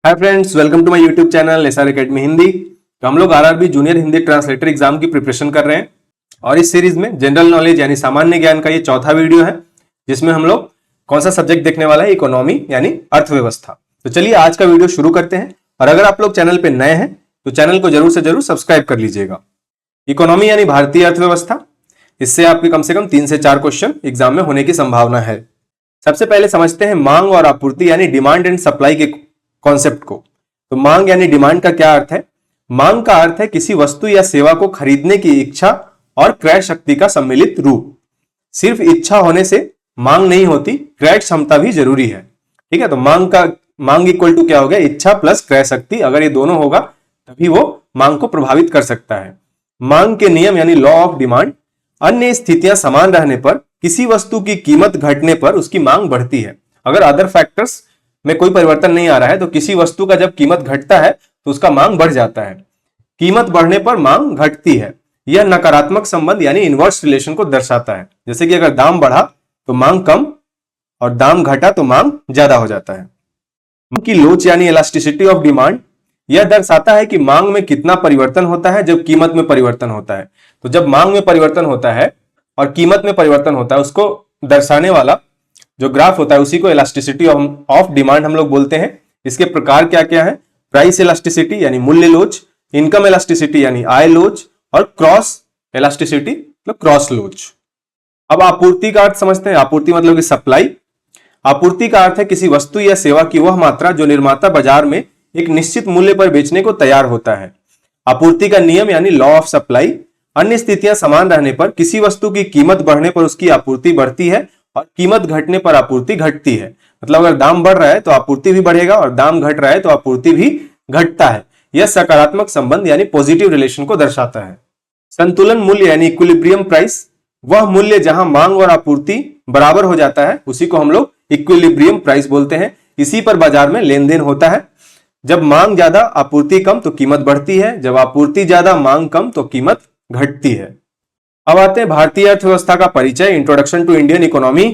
Hi friends, welcome to my YouTube channel SR academy Hindi. तो हम लोग RRB junior Hindi translator exam की preparation कर रहे हैं और इस सीरीज में जनरल नॉलेज यानी सामान्य ज्ञान का ये चौथा वीडियो है, जिसमें हम लोग कौन सा सब्जेक्ट देखने वाला है, इकोनॉमी यानी अर्थव्यवस्था। तो चलिए आज का वीडियो शुरू करते हैं। और अगर आप लोग चैनल पे नए हैं तो चैनल को जरूर से जरूर सब्सक्राइब कर लीजिएगा। इकोनॉमी यानी भारतीय अर्थव्यवस्था, इससे आपके कम से कम 3 से 4 क्वेश्चन एग्जाम में होने की संभावना है। सबसे पहले समझते हैं मांग और आपूर्ति यानी डिमांड एंड सप्लाई के कॉन्सेप्ट को। तो मांग यानी डिमांड का क्या अर्थ है? मांग का अर्थ है किसी वस्तु या सेवा को खरीदने की इच्छा और क्रय शक्ति का सम्मिलित रूप। सिर्फ इच्छा होने से मांग नहीं होती, क्रय क्षमता भी जरूरी है। ठीक है, तो मांग इक्वल टू क्या हो गया? इच्छा प्लस क्रय शक्ति। अगर ये दोनों होगा तभी वो मांग को प्रभावित कर सकता है। मांग के नियम यानी लॉ ऑफ डिमांड। अन्य स्थितियां समान रहने पर किसी वस्तु की कीमत घटने पर उसकी मांग बढ़ती है। अगर अदर फैक्टर्स में कोई परिवर्तन नहीं आ रहा है तो किसी वस्तु का जब कीमत घटता है तो उसका मांग बढ़ जाता है। कीमत बढ़ने पर मांग घटती है। यह नकारात्मक संबंध यानी इनवर्स रिलेशन को दर्शाता है। जैसे कि अगर दाम बढ़ा तो मांग कम और दाम घटा तो मांग ज्यादा हो जाता है। मांग की लोच यानी इलास्टिसिटी ऑफ डिमांड। यह दर्शाता है कि मांग में कितना परिवर्तन होता है जब कीमत में परिवर्तन होता है। तो जब मांग में परिवर्तन होता है और कीमत में परिवर्तन होता है, उसको दर्शाने वाला जो ग्राफ होता है उसी को इलास्टिसिटी ऑफ डिमांड हम लोग बोलते हैं। इसके प्रकार क्या क्या है? प्राइस इलास्टिसिटी यानी मूल्य लोच, इनकम इलास्टिसिटी यानी आय लोच, और क्रॉस इलास्टिसिटी मतलब क्रॉस लोच। अब आपूर्ति का अर्थ समझते हैं। आपूर्ति मतलब कि सप्लाई। आपूर्ति का अर्थ है किसी वस्तु या सेवा की वह मात्रा जो निर्माता बाजार में एक निश्चित मूल्य पर बेचने को तैयार होता है। आपूर्ति का नियम यानी लॉ ऑफ सप्लाई। अन्य स्थितियां समान रहने पर किसी वस्तु की कीमत बढ़ने पर उसकी आपूर्ति बढ़ती है और कीमत घटने पर आपूर्ति घटती है। मतलब अगर दाम बढ़ रहा है तो आपूर्ति भी बढ़ेगा और दाम घट रहा है तो आपूर्ति भी घटता है। यह सकारात्मक संबंध यानी पॉजिटिव रिलेशन को दर्शाता है। संतुलन मूल्य यानी इक्विलिब्रियम प्राइस। वह मूल्य जहां मांग और आपूर्ति बराबर हो जाता है उसी को हम लोग इक्विलिब्रियम प्राइस बोलते हैं। इसी पर बाजार में लेन देन होता है। जब मांग ज्यादा आपूर्ति कम तो कीमत बढ़ती है, जब आपूर्ति ज्यादा मांग कम तो कीमत घटती है। अब आते हैं भारतीय अर्थव्यवस्था का परिचय, इंट्रोडक्शन टू इंडियन इकोनॉमी।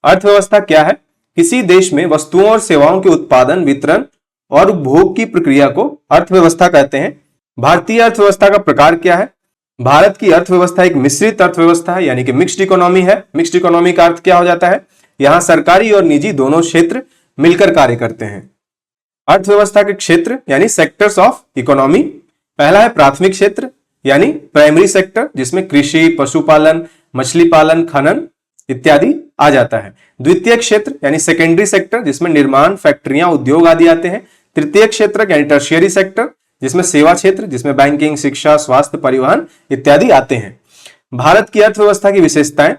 अर्थव्यवस्था क्या है? किसी देश में वस्तुओं और सेवाओं के उत्पादन, वितरण और उपभोग की प्रक्रिया को अर्थव्यवस्था कहते हैं। भारतीय अर्थव्यवस्था का प्रकार क्या है? भारत की अर्थव्यवस्था एक मिश्रित अर्थव्यवस्था है यानी कि मिक्स्ड इकोनॉमी है। मिक्स्ड इकोनॉमी का अर्थ क्या हो जाता है? यहां सरकारी और निजी दोनों क्षेत्र मिलकर कार्य करते हैं। अर्थव्यवस्था के क्षेत्र यानी सेक्टर्स ऑफ इकोनॉमी। पहला है प्राथमिक क्षेत्र यानी प्राइमरी सेक्टर, जिसमें कृषि, पशुपालन, मछली पालन, खनन इत्यादि आ जाता है। द्वितीय क्षेत्र यानी सेकेंडरी सेक्टर, जिसमें निर्माण, फैक्ट्रियां, उद्योग आदि आते हैं। तृतीय क्षेत्र यानी टर्शियरी सेक्टर, जिसमें सेवा क्षेत्र, जिसमें बैंकिंग, शिक्षा, स्वास्थ्य, परिवहन इत्यादि आते हैं। भारत की अर्थव्यवस्था की विशेषताएं।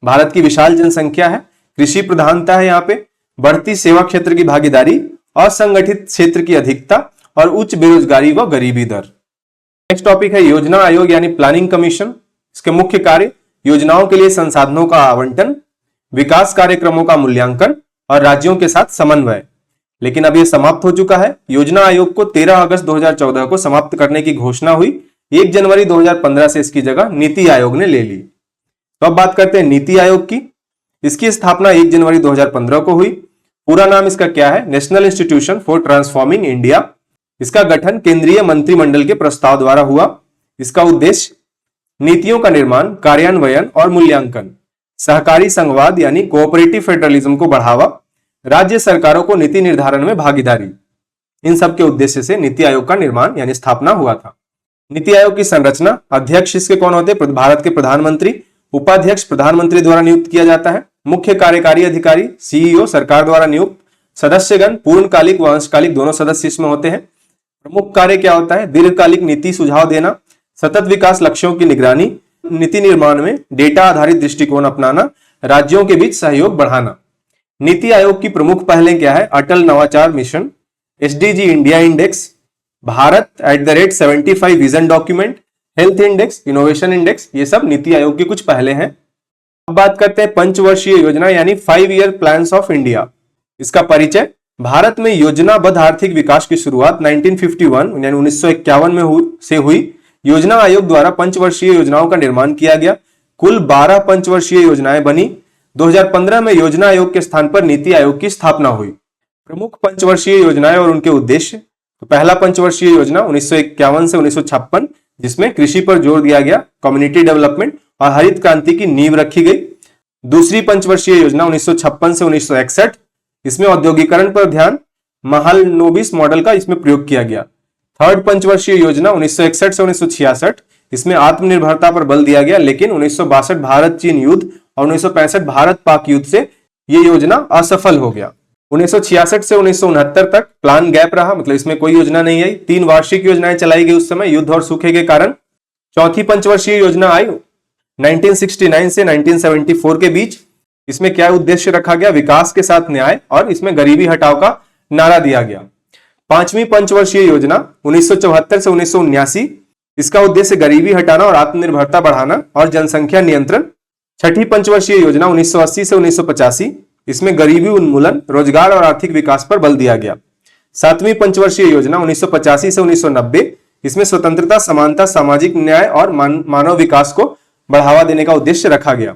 भारत की विशाल जनसंख्या है, कृषि प्रधानता है यहाँ पे, बढ़ती सेवा क्षेत्र की भागीदारी, असंगठित क्षेत्र की अधिकता और उच्च बेरोजगारी व गरीबी दर। नेक्स्ट टॉपिक है योजना आयोग यानी प्लानिंग कमीशन। इसके मुख्य कार्य योजनाओं के लिए संसाधनों का आवंटन, विकास कार्यक्रमों का मूल्यांकन और राज्यों के साथ समन्वय। लेकिन अब यह समाप्त हो चुका है। योजना आयोग को 13 अगस्त 2014 को समाप्त करने की घोषणा हुई। 1 जनवरी 2015 से इसकी जगह नीति आयोग ने ले ली। तो अब बात करते हैं नीति आयोग की। इसकी स्थापना 1 जनवरी 2015 को हुई। पूरा नाम इसका क्या है? National institution for transforming India. इसका गठन केंद्रीय मंत्रिमंडल के प्रस्ताव द्वारा हुआ। इसका उद्देश्य नीतियों का निर्माण, कार्यान्वयन और मूल्यांकन, सहकारी संघवाद यानी कोऑपरेटिव फेडरलिज्म को बढ़ावा, राज्य सरकारों को नीति निर्धारण में भागीदारी, इन सब के उद्देश्य से नीति आयोग का निर्माण यानी स्थापना हुआ था। नीति आयोग की संरचना। अध्यक्ष इसके कौन होते हैं? भारत के प्रधानमंत्री। उपाध्यक्ष प्रधानमंत्री द्वारा नियुक्त किया जाता है। मुख्य कार्यकारी अधिकारी सीईओ सरकार द्वारा नियुक्त। सदस्यगण पूर्णकालिक व अंशकालिक दोनों सदस्य इसमें होते हैं। प्रमुख कार्य क्या होता है? दीर्घकालिक नीति सुझाव देना, सतत विकास लक्ष्यों की निगरानी, नीति निर्माण में डेटा आधारित दृष्टिकोण अपनाना, राज्यों के बीच सहयोग बढ़ाना। नीति आयोग की प्रमुख पहलें क्या है? अटल नवाचार mission, SDG India index, Bharat @75 vision document, health index, innovation index, ये सब नीति आयोग की कुछ पहले हैं। अब बात करते हैं पंचवर्षीय योजना यानी 5 ईयर प्लान्स ऑफ इंडिया। इसका परिचय। भारत में योजनाबद्ध आर्थिक विकास की शुरुआत 1951 यानी 1951 में से हुई। योजना आयोग द्वारा पंचवर्षीय योजनाओं का निर्माण किया गया। कुल 12 पंचवर्षीय योजनाएं बनी। 2015 में योजना आयोग के स्थान पर नीति आयोग की स्थापना हुई। प्रमुख पंचवर्षीय योजनाएं और उनके उद्देश्य। तो पहला पंचवर्षीय योजना 1951 से 1956, जिसमें कृषि पर जोर दिया गया, कम्युनिटी डेवलपमेंट और हरित क्रांति की नींव रखी गई। दूसरी पंचवर्षीय योजना 1956 से 1961, इसमें औद्योगिकरण पर ध्यान, महालनोबिस मॉडल का इसमें प्रयोग किया गया। थर्ड पंचवर्षीय योजना 1961 से 1966, इसमें आत्मनिर्भरता पर बल दिया गया, लेकिन 1962 भारत चीन युद्ध और 1965 भारत पाक युद्ध से यह योजना असफल हो गया। 1966 से 1969 तक प्लान गैप रहा, मतलब इसमें कोई योजना नहीं आई। 3 वार्षिक योजनाएं चलाई गई उस समय युद्ध और सूखे के कारण। चौथी पंचवर्षीय योजना आई 1969 से 1974 के बीच। इसमें क्या उद्देश्य रखा गया? विकास के साथ न्याय, और इसमें गरीबी हटाओ का नारा दिया गया। पांचवी पंचवर्षीय योजना 1974 से 1979, इसका उद्देश्य गरीबी हटाना और आत्मनिर्भरता बढ़ाना और जनसंख्या नियंत्रण। छठी पंचवर्षीय योजना 1980 से 1985, इसमें गरीबी उन्मूलन, रोजगार और आर्थिक विकास पर बल दिया गया। सातवीं पंचवर्षीय योजना 1985 से 1990, इसमें स्वतंत्रता, समानता, सामाजिक न्याय और मानव विकास को बढ़ावा देने का उद्देश्य रखा गया।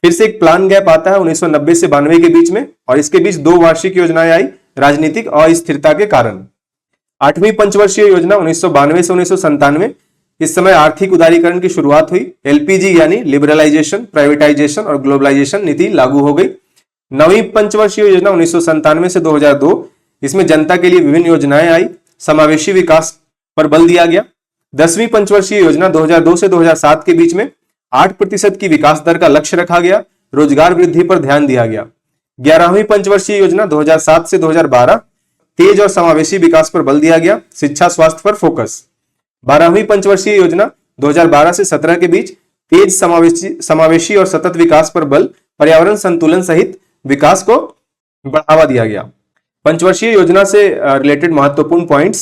फिर से एक प्लान गैप आता है 1990 से 92 के बीच में, और इसके बीच 2 वार्षिक योजनाएं आई राजनीतिक अस्थिरता के कारण। आठवीं पंचवर्षीय योजना 1992 से 1997, इस समय आर्थिक उदारीकरण की शुरुआत हुई। एलपीजी यानी लिबरलाइजेशन, प्राइवेटाइजेशन और ग्लोबलाइजेशन नीति लागू हो गई। नवीं पंचवर्षीय योजना 1997 से 2002, इसमें जनता के लिए विभिन्न योजनाएं आई, समावेशी विकास पर बल दिया गया। 10वीं पंचवर्षीय योजना 2002 से 2007 के बीच में 8% की विकास दर का लक्ष्य रखा गया, रोजगार वृद्धि पर ध्यान दिया गया। 11वीं पंचवर्षीय योजना 2007 से 2012, तेज और समावेशी विकास पर बल दिया गया, शिक्षा स्वास्थ्य पर फोकस। 12वीं पंचवर्षीय योजना 2012 से 17 के बीच तेज समावेशी और सतत विकास पर बल, पर्यावरण संतुलन सहित विकास को बढ़ावा दिया गया। पंचवर्षीय योजना से रिलेटेड महत्वपूर्ण पॉइंट्स।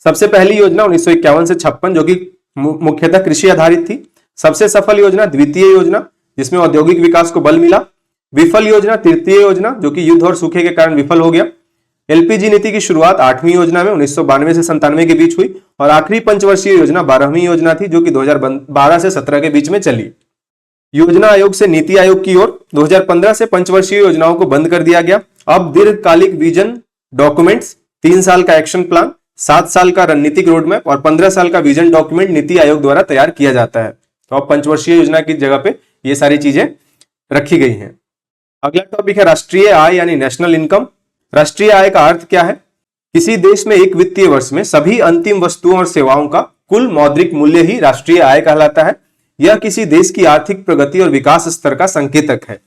सबसे पहली योजना 1951 से 56, जो कि मुख्यतः कृषि आधारित थी। सबसे सफल योजना द्वितीय योजना, जिसमें औद्योगिक विकास को बल मिला। विफल योजना तृतीय योजना, जो कि युद्ध और सूखे के कारण विफल हो गया। एलपीजी नीति की शुरुआत 8वीं योजना में 1992 से 97 के बीच हुई, और आखिरी पंचवर्षीय योजना 12वीं योजना थी, जो कि 2012 से 17 के बीच में चली। योजना आयोग से नीति आयोग की ओर 2015 से पंचवर्षीय योजनाओं को बंद कर दिया गया। अब दीर्घकालिक विजन डॉक्यूमेंट्स, 3 साल का एक्शन प्लान, 7 साल का रणनीतिक रोडमैप और 15 साल का विजन डॉक्यूमेंट नीति आयोग द्वारा तैयार किया जाता है। तो अब पंचवर्षीय योजना की जगह पे ये सारी चीजें रखी गई हैं। अगला टॉपिक है राष्ट्रीय आय यानी नेशनल इनकम। राष्ट्रीय आय का अर्थ क्या है? किसी देश में एक वित्तीय वर्ष में सभी अंतिम वस्तुओं और सेवाओं का कुल मौद्रिक मूल्य ही राष्ट्रीय आय कहलाता है। यह किसी देश की आर्थिक प्रगति और विकास स्तर का संकेतक है।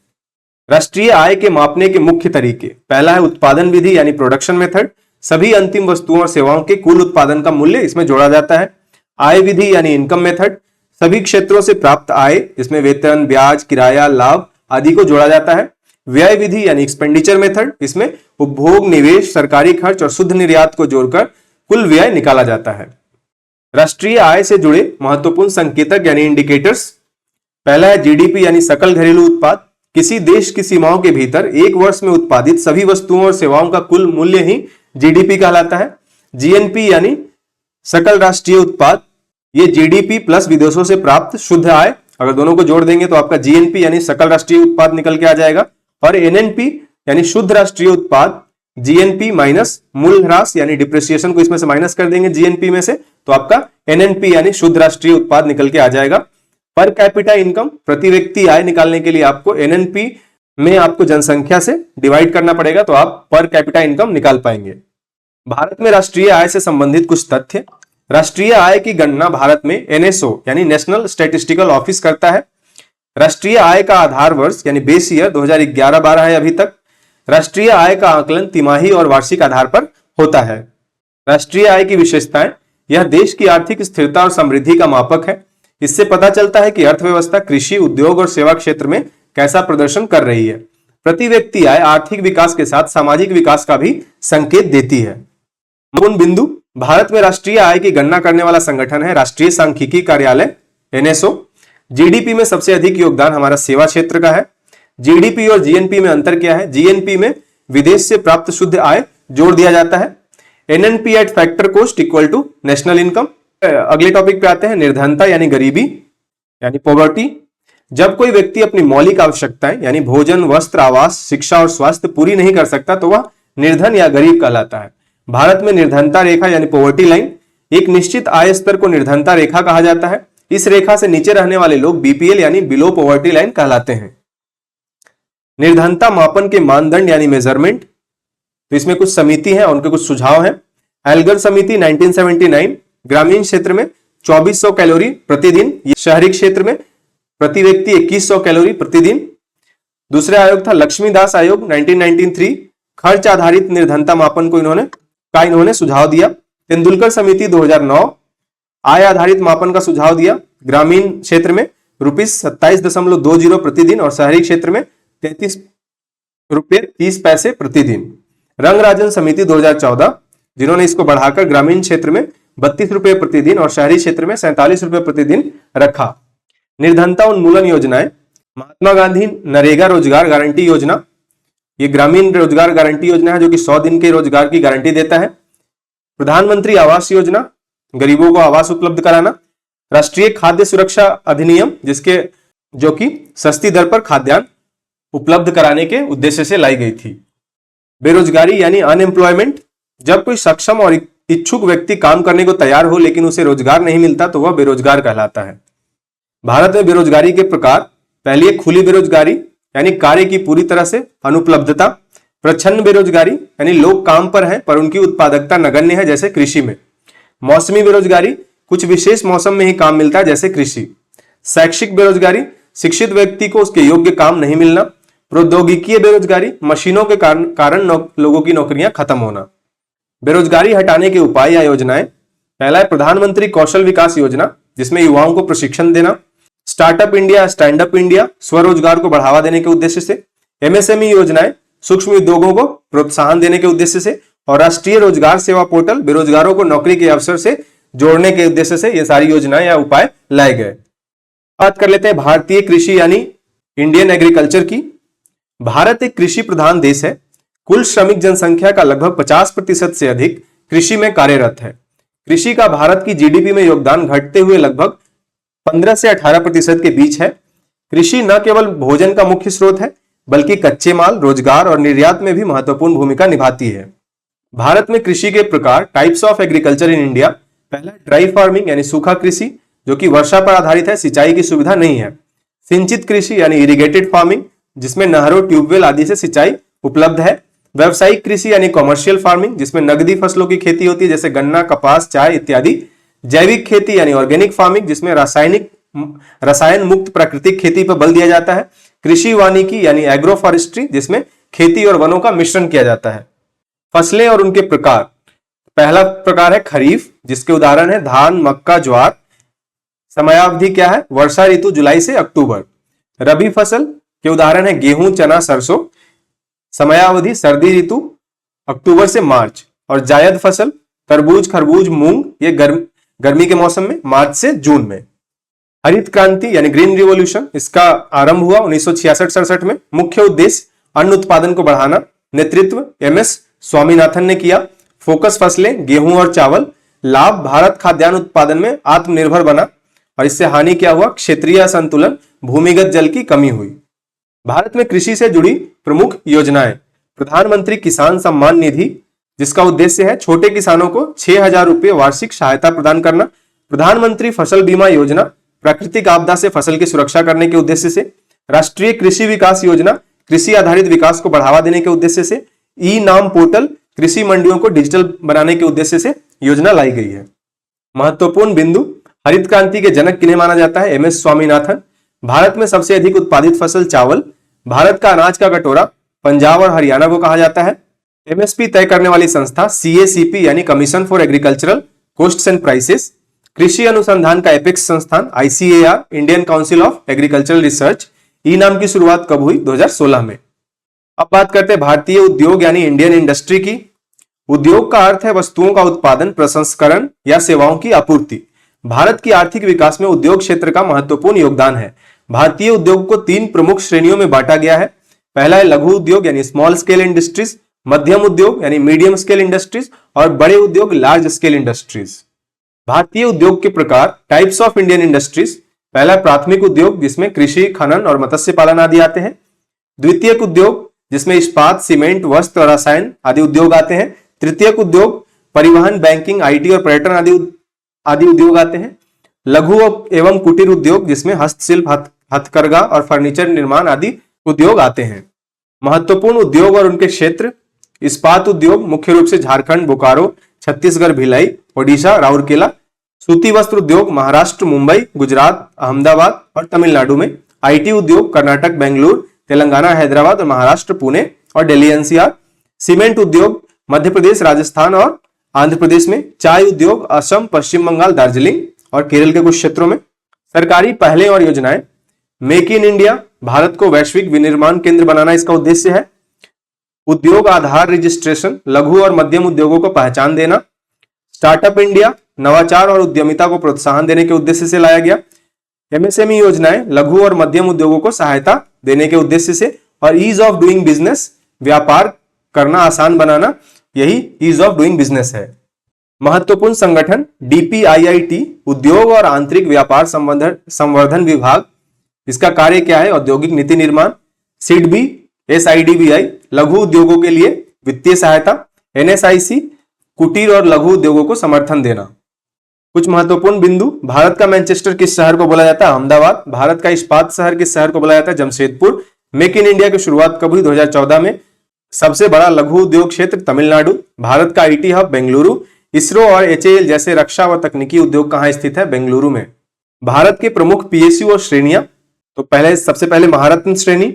राष्ट्रीय आय के मापने के मुख्य तरीके। पहला है उत्पादन विधि यानी प्रोडक्शन मेथड। सभी अंतिम वस्तुओं और सेवाओं के कुल उत्पादन का मूल्य इसमें जोड़ा जाता है। आय विधि यानी इनकम मेथड। सभी क्षेत्रों से प्राप्त आय, इसमें वेतन, ब्याज, किराया, लाभ आदि को जोड़ा जाता है। व्यय विधि यानी एक्सपेंडिचर मेथड। इसमें उपभोग, निवेश, सरकारी खर्च और शुद्ध निर्यात को जोड़कर कुल व्यय निकाला जाता है। राष्ट्रीय आय से जुड़े महत्वपूर्ण संकेतक यानी इंडिकेटर्स। पहला है जीडीपी यानी सकल घरेलू उत्पाद। किसी देश की सीमाओं के भीतर एक वर्ष में उत्पादित सभी वस्तुओं और सेवाओं का कुल मूल्य ही जीडीपी कहलाता है। जीएनपी यानी सकल राष्ट्रीय उत्पाद। ये जीडीपी प्लस विदेशों से प्राप्त शुद्ध आय, अगर दोनों को जोड़ देंगे तो आपका जीएनपी यानी सकल राष्ट्रीय उत्पाद निकल के आ जाएगा। और एनएनपी यानी शुद्ध राष्ट्रीय उत्पाद। जीएनपी माइनस मूल्य ह्रास यानी डिप्रिसिएशन को इसमें से माइनस कर देंगे जीएनपी में से, तो आपका एनएनपी यानी शुद्ध राष्ट्रीय उत्पाद निकल के आ जाएगा। पर कैपिटा इनकम, प्रति व्यक्ति आय निकालने के लिए आपको एनएनपी में आपको जनसंख्या से डिवाइड करना पड़ेगा, तो आप पर कैपिटा इनकम निकाल पाएंगे। भारत में राष्ट्रीय आय से संबंधित कुछ तथ्य। राष्ट्रीय आय की गणना भारत में एनएसओ यानी नेशनल स्टैटिस्टिकल ऑफिस करता है। राष्ट्रीय आय का आधार वर्ष यानी बेस ईयर 2011-12 है अभी तक। राष्ट्रीय आय का आकलन तिमाही और वार्षिक आधार पर होता है। राष्ट्रीय आय की विशेषताएं। यह देश की आर्थिक स्थिरता और समृद्धि का मापक है। इससे पता चलता है कि अर्थव्यवस्था कृषि, उद्योग और सेवा क्षेत्र में कैसा प्रदर्शन कर रही है। प्रति व्यक्ति आय आर्थिक विकास के साथ सामाजिक विकास का भी संकेत देती है। महत्वपूर्ण बिंदु। भारत में राष्ट्रीय आय की गणना करने वाला संगठन है राष्ट्रीय सांख्यिकी कार्यालय एनएसओ। जीडीपी में सबसे अधिक योगदान हमारा सेवा क्षेत्र का है। जीडीपी और जीएनपी में अंतर क्या है? जीएनपी में विदेश से प्राप्त शुद्ध आय जोड़ दिया जाता है। NNP at factor cost equal to national income. अगले टॉपिक पे आते हैं निर्धनता यानी गरीबी यानी पॉवर्टी। जब कोई व्यक्ति अपनी मौलिक आवश्यकताएं यानी भोजन, वस्त्र, आवास, शिक्षा और स्वास्थ्य पूरी नहीं कर सकता तो वह निर्धन या गरीब कहलाता है। भारत में निर्धनता रेखा यानी पॉवर्टी लाइन, एक निश्चित आय स्तर को निर्धनता रेखा कहा जाता है। इस रेखा से नीचे रहने वाले लोग बीपीएल यानी बिलो पॉवर्टी लाइन कहलाते हैं। निर्धनता मापन के मानदंड यानी मेजरमेंट, तो इसमें कुछ समिति है, उनके कुछ सुझाव हैं। एल्गर समिति 1979 ग्रामीण क्षेत्र में 2400 कैलोरी प्रतिदिन, शहरी क्षेत्र में प्रति व्यक्ति 2100 कैलोरी प्रतिदिन। दूसरा आयोग था लक्ष्मीदास आयोग 1993, खर्च आधारित निर्धनता मापन को इन्होंने सुझाव दिया। तेंदुलकर समिति 2009 आय आधारित मापन का सुझाव दिया। ग्रामीण क्षेत्र में ₹27.20 प्रतिदिन और शहरी क्षेत्र में ₹33.30 प्रतिदिन। रंगराजन समिति 2014 जिन्होंने इसको बढ़ाकर ग्रामीण क्षेत्र में ₹32 प्रतिदिन और शहरी क्षेत्र में ₹47 प्रतिदिन रखा। निर्धनता उन्मूलन योजनाएं, महात्मा गांधी नरेगा रोजगार गारंटी योजना, ये ग्रामीण रोजगार गारंटी योजना है जो कि 100 दिन के रोजगार की गारंटी देता है। प्रधानमंत्री आवास योजना, गरीबों को आवास उपलब्ध कराना। राष्ट्रीय खाद्य सुरक्षा अधिनियम, जो कि सस्ती दर पर खाद्यान्न उपलब्ध कराने के उद्देश्य से लाई गई थी। बेरोजगारी यानी अनएम्प्लॉयमेंट, जब कोई सक्षम और इच्छुक व्यक्ति काम करने को तैयार हो लेकिन उसे रोजगार नहीं मिलता तो वह बेरोजगार कहलाता है। भारत में बेरोजगारी के प्रकार, पहली है खुली बेरोजगारी यानी कार्य की पूरी तरह से अनुपलब्धता। प्रच्छन्न बेरोजगारी यानी लोग काम पर हैं पर उनकी उत्पादकता नगण्य है, जैसे कृषि में। मौसमी बेरोजगारी, कुछ विशेष मौसम में ही काम मिलता है, जैसे कृषि। शैक्षिक बेरोजगारी, शिक्षित व्यक्ति को उसके योग्य काम नहीं मिलना। प्रौद्योगिकीय बेरोजगारी, मशीनों के कारण लोगों की नौकरियां खत्म होना। बेरोजगारी हटाने के उपाय या योजनाएं, पहला है प्रधानमंत्री कौशल विकास योजना, जिसमें युवाओं को प्रशिक्षण देना। Startup India, stand up India, स्वरोजगार को बढ़ावा देने के उद्देश्य से। एमएसएमई योजनाएं, सूक्ष्म उद्योगों को प्रोत्साहन देने के उद्देश्य से। और राष्ट्रीय रोजगार सेवा पोर्टल, बेरोजगारों को नौकरी के अवसर से जोड़ने के उद्देश्य से ये सारी योजनाएं या उपाय लाए गए। बात कर लेते हैं भारतीय कृषि यानी इंडियन एग्रीकल्चर की। भारत एक कृषि प्रधान देश है। कुल श्रमिक जनसंख्या का लगभग 50% से अधिक कृषि में कार्यरत है। कृषि का भारत की जीडीपी में योगदान घटते हुए लगभग 15 से 18% के बीच है। कृषि न केवल भोजन का मुख्य स्रोत है बल्कि कच्चे माल, रोजगार और निर्यात में भी महत्वपूर्ण भूमिका निभाती है। भारत में कृषि के प्रकार, types of agriculture in India, पहला ड्राई फार्मिंग यानी सूखा कृषि, जो कि वर्षा पर आधारित है, सिंचाई की सुविधा नहीं है। सिंचित कृषि यानी इरिगेटेड फार्मिंग, जिसमें नहरों, ट्यूबवेल आदि से सिंचाई उपलब्ध है। व्यावसायिक कृषि यानी कॉमर्शियल फार्मिंग, जिसमें नकदी फसलों की खेती होती है, जैसे गन्ना, कपास, चाय इत्यादि। जैविक खेती यानी ऑर्गेनिक फार्मिंग, जिसमें रसायन मुक्त प्राकृतिक खेती पर बल दिया जाता है। कृषि वानिकी यानी एग्रो फॉरेस्ट्री, जिसमें खेती और वनों का मिश्रण किया जाता है। फसलें और उनके प्रकार, पहला प्रकार है खरीफ, जिसके उदाहरण है धान, मक्का, ज्वार। समयावधि क्या है? वर्षा ऋतु जुलाई से अक्टूबर। रबी फसल के उदाहरण है गेहूं, चना, सरसों। समयावधि सर्दी ऋतु अक्टूबर से मार्च। और जायद फसल तरबूज, खरबूज, मूंग, ये गर्मी के मौसम में मार्च से जून में। हरित क्रांति यानी ग्रीन रिवॉल्यूशन, इसका आरंभ हुआ 1966-67 में। मुख्य उद्देश्य अन्न उत्पादन को बढ़ाना। नेतृत्व एमएस स्वामीनाथन ने किया। फोकस फसलें गेहूं और चावल। लाभ भारत खाद्यान्न उत्पादन में आत्मनिर्भर बना। और इससे हानि क्या हुआ? क्षेत्रीय असंतुलन, भूमिगत जल की कमी हुई। भारत में कृषि से जुड़ी प्रमुख योजनाएं, प्रधानमंत्री किसान सम्मान निधि, जिसका उद्देश्य है छोटे किसानों को 6,000 रुपये वार्षिक सहायता प्रदान करना। प्रधानमंत्री फसल बीमा योजना, प्राकृतिक आपदा से फसल की सुरक्षा करने के उद्देश्य से। राष्ट्रीय कृषि विकास योजना, कृषि आधारित विकास को बढ़ावा देने के उद्देश्य से। ई नाम पोर्टल, कृषि मंडियों को डिजिटल बनाने के उद्देश्य से योजना लाई गई है। महत्वपूर्ण बिंदु, हरित क्रांति के जनक किन्हें माना जाता है? एमएस स्वामीनाथन। भारत में सबसे अधिक उत्पादित फसल चावल। भारत का अनाज का कटोरा पंजाब और हरियाणा को कहा जाता है। एमएसपी तय करने वाली संस्था सीएसीपी यानी commission for agricultural costs and prices. कृषि अनुसंधान का एपेक्स संस्थान ICAR, Indian council of agricultural research. E NAM की शुरुआत कब हुई? 2016 में। अब बात करते हैं भारतीय उद्योग यानी इंडियन इंडस्ट्री की। उद्योग का अर्थ है वस्तुओं का उत्पादन, प्रसंस्करण या सेवाओं की आपूर्ति। भारत की आर्थिक विकास में उद्योग क्षेत्र का महत्वपूर्ण योगदान है। भारतीय उद्योग को 3 प्रमुख श्रेणियों में बांटा गया है। पहला है लघु उद्योग यानी स्मॉल स्केल इंडस्ट्रीज, मध्यम उद्योग यानी मीडियम स्केल इंडस्ट्रीज और बड़े उद्योग लार्ज स्केल इंडस्ट्रीज। भारतीय उद्योग के प्रकार, टाइप्स ऑफ इंडियन इंडस्ट्रीज, पहला प्राथमिक उद्योग जिसमें कृषि, खनन और मत्स्य पालन आदि आते हैं। द्वितीयक उद्योग जिसमें इस्पात, सीमेंट, वस्त्र और रसायन आदि उद्योग आते हैं। तृतीयक उद्योग परिवहन, बैंकिंग, आईटी और पर्यटन आदि उद्योग आते हैं। लघु एवं कुटीर उद्योग, जिसमें हस्तशिल्प, हथकरघा और फर्नीचर निर्माण आदि उद्योग आते हैं। महत्वपूर्ण उद्योग और उनके क्षेत्र: इस्पात उद्योग मुख्य रूप से झारखंड, बोकारो, छत्तीसगढ़, भिलाई, ओडिशा, राउरकेला। सूती वस्त्र उद्योग महाराष्ट्र, मुंबई, गुजरात, अहमदाबाद और तमिलनाडु में। आईटी उद्योग कर्नाटक, बेंगलुरु, तेलंगाना, हैदराबाद और महाराष्ट्र, पुणे और दिल्ली एनसीआर। सीमेंट उद्योग मध्य प्रदेश, राजस्थान और आंध्र प्रदेश में। चाय उद्योग असम, पश्चिम बंगाल, दार्जिलिंग और केरल के कुछ क्षेत्रों में। सरकारी पहलें और योजनाएं: मेक इन इंडिया, भारत को वैश्विक विनिर्माण केंद्र बनाना इसका उद्देश्य है। उद्योग आधार रजिस्ट्रेशन, लघु और मध्यम उद्योगों को पहचान देना। स्टार्टअप इंडिया, नवाचार और उद्यमिता को प्रोत्साहन देने के उद्देश्य से लाया गया। एमएसएमई योजनाएं, लघु और मध्यम उद्योगों को सहायता देने के उद्देश्य से। और ईज ऑफ डूइंग बिजनेस, व्यापार करना आसान बनाना, यही ईज ऑफ डूइंग बिजनेस है। महत्वपूर्ण संगठन: डीपीआईआईटी, उद्योग और आंतरिक व्यापार संवर्धन विभाग, इसका कार्य क्या है? औद्योगिक नीति निर्माण। सिडबी, एसआईडीबीआई, लघु उद्योगों के लिए वित्तीय सहायता। एनएसआईसी, कुटीर और लघु उद्योगों को समर्थन देना। कुछ महत्वपूर्ण बिंदु: भारत का मैनचेस्टर किस शहर को बोला जाता है? अहमदाबाद। भारत का इस्पात शहर किस शहर को बोला जाता है? जमशेदपुर। मेक इन इंडिया की शुरुआत कब हुई? 2014 में। सबसे बड़ा लघु उद्योग क्षेत्र तमिलनाडु। भारत का आईटी हब बेंगलुरु। इसरो और एचएएल जैसे रक्षा व तकनीकी उद्योग कहां स्थित है? बेंगलुरु में। भारत के प्रमुख पीएसयू और श्रेणियां, तो सबसे पहले महारत्न श्रेणी,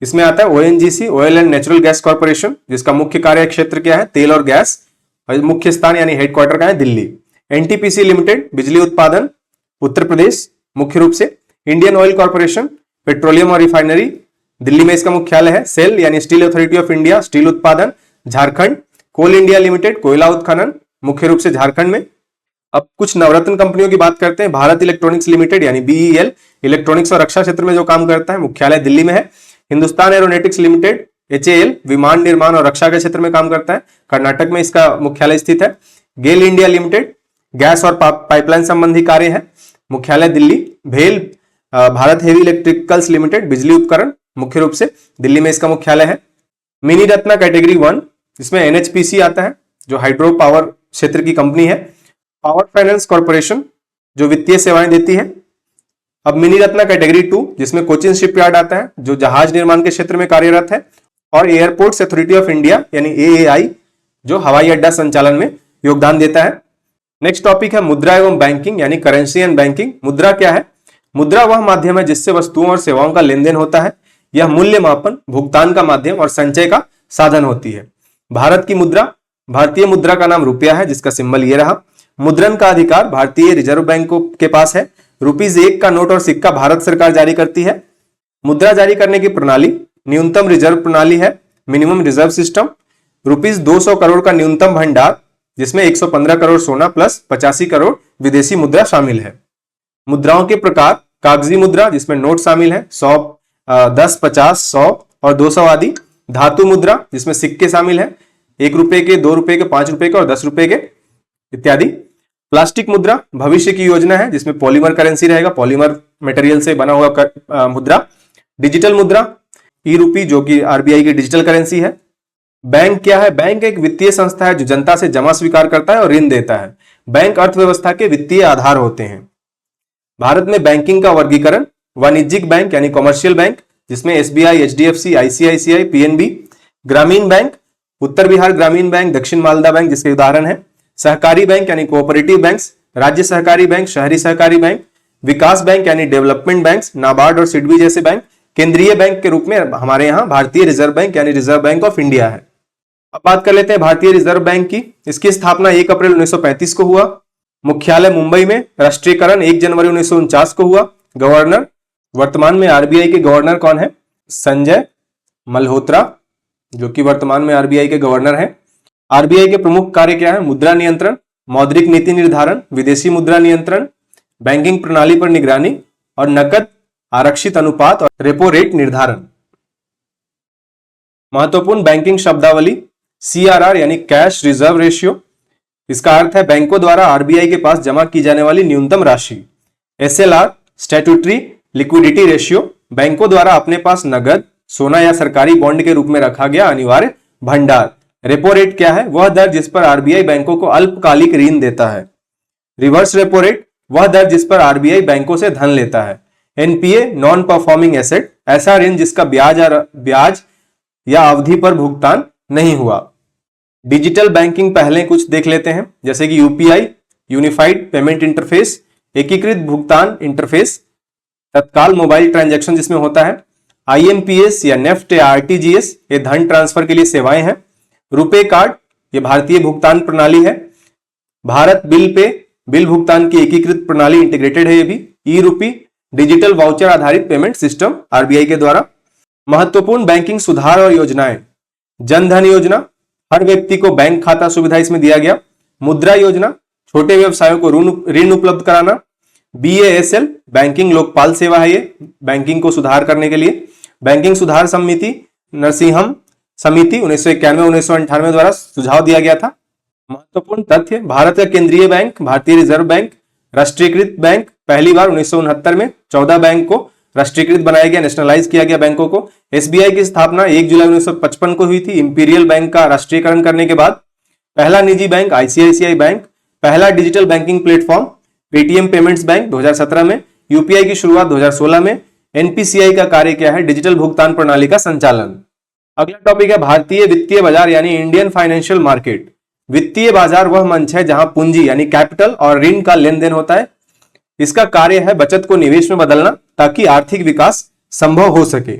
इसमें आता है ONGC, oil and natural gas corporation, जिसका मुख्य कार्य क्षेत्र क्या है? तेल और गैस। मुख्य स्थान यानी हेडक्वार्टर का है दिल्ली। एनटीपीसी लिमिटेड, बिजली उत्पादन, उत्तर प्रदेश मुख्य रूप से। इंडियन ऑयल कॉर्पोरेशन, पेट्रोलियम और रिफाइनरी, दिल्ली में इसका मुख्यालय है। सेल यानी steel authority of India, steel उत्पादन, झारखंड। कोल इंडिया लिमिटेड, कोयला उत्खनन, मुख्य रूप से झारखंड में। अब कुछ नवरत्न कंपनियों की बात करते हैं। भारत इलेक्ट्रॉनिक्स लिमिटेड यानी बीईएल, इलेक्ट्रॉनिक्स और रक्षा क्षेत्र में जो काम करता है, मुख्यालय दिल्ली में है। हिंदुस्तान एरोनॉटिक्स लिमिटेड एचएएल, विमान निर्माण और रक्षा के क्षेत्र में काम करता है, कर्नाटक में इसका मुख्यालय स्थित है। गेल इंडिया लिमिटेड, गैस और पाइपलाइन संबंधी कार्य है, मुख्यालय दिल्ली। भेल भारत हेवी इलेक्ट्रिकल्स लिमिटेड, बिजली उपकरण, मुख्य रूप से दिल्ली में इसका मुख्यालय है। मिनी रत्ना कैटेगरी 1, इसमें एनएचपीसी आता है जो हाइड्रो पावर क्षेत्र की कंपनी है। पावर फाइनेंस कॉर्पोरेशन जो वित्तीय सेवाएं देती है। अब मिनी रत्ना कैटेगरी 2, जिसमें कोचिन शिपयार्ड आता है जो जहाज निर्माण के क्षेत्र में कार्यरत है। और एयरपोर्ट्स अथॉरिटी ऑफ इंडिया यानी एएआई, जो हवाई अड्डा संचालन में योगदान देता है। नेक्स्ट टॉपिक है मुद्रा एवं बैंकिंग यानी करेंसी एंड बैंकिंग। मुद्रा क्या है? मुद्रा वह माध्यम है जिससे वस्तुओं और सेवाओं का लेन देन होता है। यह मूल्य मापन, भुगतान का माध्यम और संचय का साधन होती है। भारत की मुद्रा, भारतीय मुद्रा का नाम रुपया है, जिसका सिंबल ये रहा। मुद्रण का अधिकार भारतीय रिजर्व बैंक के पास है। ₹1 का नोट और सिक्का भारत सरकार जारी करती है। मुद्रा जारी करने की प्रणाली न्यूनतम रिजर्व प्रणाली है, मिनिमम रिजर्व सिस्टम। ₹200 करोड़ का न्यूनतम भंडार, जिसमें 115 करोड़ सोना प्लस 85 करोड़ विदेशी मुद्रा शामिल है। मुद्राओं के प्रकार: कागजी मुद्रा, जिसमें नोट शामिल है 100, 10, 50, 100 और 200 आदि। धातु मुद्रा, जिसमें सिक्के शामिल है, ₹1 के, ₹2 के, ₹5 के और ₹10 के इत्यादि। प्लास्टिक मुद्रा भविष्य की योजना है, जिसमें पॉलीमर करेंसी रहेगा, पॉलीमर मटेरियल से बना हुआ मुद्रा। डिजिटल मुद्रा ई-रूपी, जो कि आरबीआई की डिजिटल करेंसी है। बैंक क्या है? बैंक एक वित्तीय संस्था है जो जनता से जमा स्वीकार करता है और ऋण देता है। बैंक अर्थव्यवस्था के वित्तीय आधार होते हैं। भारत में बैंकिंग का वर्गीकरण: वाणिज्यिक बैंक यानी कॉमर्शियल बैंक, जिसमें एसबीआई, एचडीएफसी, आईसीआईसीआई, पीएनबी। ग्रामीण बैंक, उत्तर बिहार ग्रामीण बैंक, दक्षिण मालदा बैंक जिसके उदाहरण है। सहकारी बैंक यानी कोऑपरेटिव बैंक्स, राज्य सहकारी बैंक, शहरी सहकारी बैंक। विकास बैंक यानी डेवलपमेंट बैंक्स, नाबार्ड और सिडबी जैसे बैंक। केंद्रीय बैंक के रूप में हमारे यहाँ भारतीय रिजर्व बैंक यानी रिजर्व बैंक ऑफ इंडिया है। अब बात कर लेते हैं भारतीय रिजर्व बैंक की। इसकी स्थापना 1 अप्रैल 1935 को हुआ। मुख्यालय मुंबई में। राष्ट्रीयकरण 1 जनवरी 1949 को हुआ। गवर्नर, वर्तमान में आरबीआई के गवर्नर कौन है? संजय मल्होत्रा, जो कि वर्तमान में आरबीआई के गवर्नर हैं। आरबीआई के प्रमुख कार्य क्या है? मुद्रा नियंत्रण, मौद्रिक नीति निर्धारण, विदेशी मुद्रा नियंत्रण, बैंकिंग प्रणाली पर निगरानी और नकद आरक्षित अनुपात और रेपो रेट निर्धारण। महत्वपूर्ण बैंकिंग शब्दावली: सीआरआर यानी कैश रिजर्व रेशियो, इसका अर्थ है बैंकों द्वारा आरबीआई के पास जमा की जाने वाली न्यूनतम राशि। एसएलआर स्टैट्यूटरी लिक्विडिटी रेशियो, बैंकों द्वारा अपने पास नगद, सोना या सरकारी बॉन्ड के रूप में रखा गया अनिवार्य भंडार। रेपो रेट क्या है? वह दर जिस पर आरबीआई बैंकों को अल्पकालिक ऋण देता है। रिवर्स रेपो रेट वह दर जिस पर आरबीआई बैंकों से धन लेता है। एनपीए नॉन परफॉर्मिंग एसेट ऐसा ऋण जिसका ब्याज या अवधि पर भुगतान नहीं हुआ। डिजिटल बैंकिंग पहले कुछ देख लेते हैं, जैसे कि यूपीआई यूनिफाइड पेमेंट इंटरफेस, एकीकृत भुगतान इंटरफेस, तत्काल मोबाइल ट्रांजैक्शन जिसमें होता है, आईएमपीएस या नेफ्ट या आरटीजीएस ये धन ट्रांसफर के लिए सेवाएं हैं। रुपे कार्ड ये भारतीय भुगतान प्रणाली है। भारत बिल पे बिल भुगतान की एकीकृत प्रणाली इंटीग्रेटेड है। ये भी ई रूपी डिजिटल वाउचर आधारित पेमेंट सिस्टम आरबीआई के द्वारा। महत्वपूर्ण बैंकिंग सुधार और योजनाएं, जन धन योजना हर व्यक्ति को बैंक खाता सुविधा इसमें दिया गया। मुद्रा योजना छोटे व्यवसायों को ऋण उपलब्ध कराना। बीएएसएल बैंकिंग लोकपाल सेवा है, ये बैंकिंग को सुधार करने के लिए। बैंकिंग सुधार समिति नरसिंहम समिति 1991-1998 द्वारा सुझाव दिया गया था। महत्वपूर्ण तथ्य, भारत का केंद्रीय बैंक भारतीय रिजर्व बैंक राष्ट्रीयकृत बैंक पहली बार 1969 में 14 बैंक को राष्ट्रीयकृत बनाया गया, नेशनलाइज किया गया बैंकों को। एसबीआई की स्थापना 1 जुलाई 1955 को हुई थी। इंपीरियल बैंक का राष्ट्रीयकरण करने के बाद पहला निजी बैंक आईसीआईसीआई बैंक, पहला digital banking platform Paytm payments bank 2017 में, यूपीआई की शुरुआत 2016 में। एनपीसीआई का कार्य क्या है? डिजिटल भुगतान प्रणाली का संचालन। अगला टॉपिक है भारतीय वित्तीय बाजार यानी इंडियन फाइनेंशियल मार्केट। वित्तीय बाजार वह मंच है जहां पूंजी यानी कैपिटल और ऋण का लेन देन होता है। इसका कार्य है बचत को निवेश में बदलना ताकि आर्थिक विकास संभव हो सके।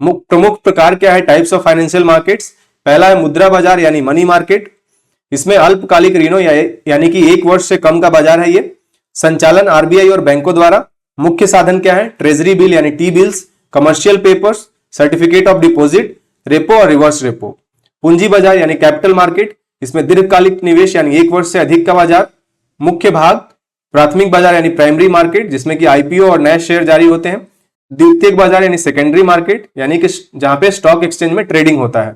प्रमुख प्रकार क्या है? Types of financial markets. पहला है मुद्रा बाजार यानी मनी मार्केट। इसमें अल्पकालिक ऋणों यानी कि 1 वर्ष से कम का बाजार है ये। संचालन आरबीआई और बैंकों द्वारा। मुख्य साधन क्या है? ट्रेजरी बिल यानी T bills, commercial papers, certificate of deposit, repo और रिवर्स रेपो। पूंजी बाजार यानी कैपिटल मार्केट, इसमें दीर्घकालिक निवेश यानी 1 वर्ष से अधिक का बाजार। मुख्य भाग प्राथमिक बाजार यानी प्राइमरी मार्केट, जिसमें कि आईपीओ और नए शेयर जारी होते हैं। द्वितीयक बाजार यानी सेकेंडरी मार्केट, यानी कि जहां पे स्टॉक एक्सचेंज में ट्रेडिंग होता है।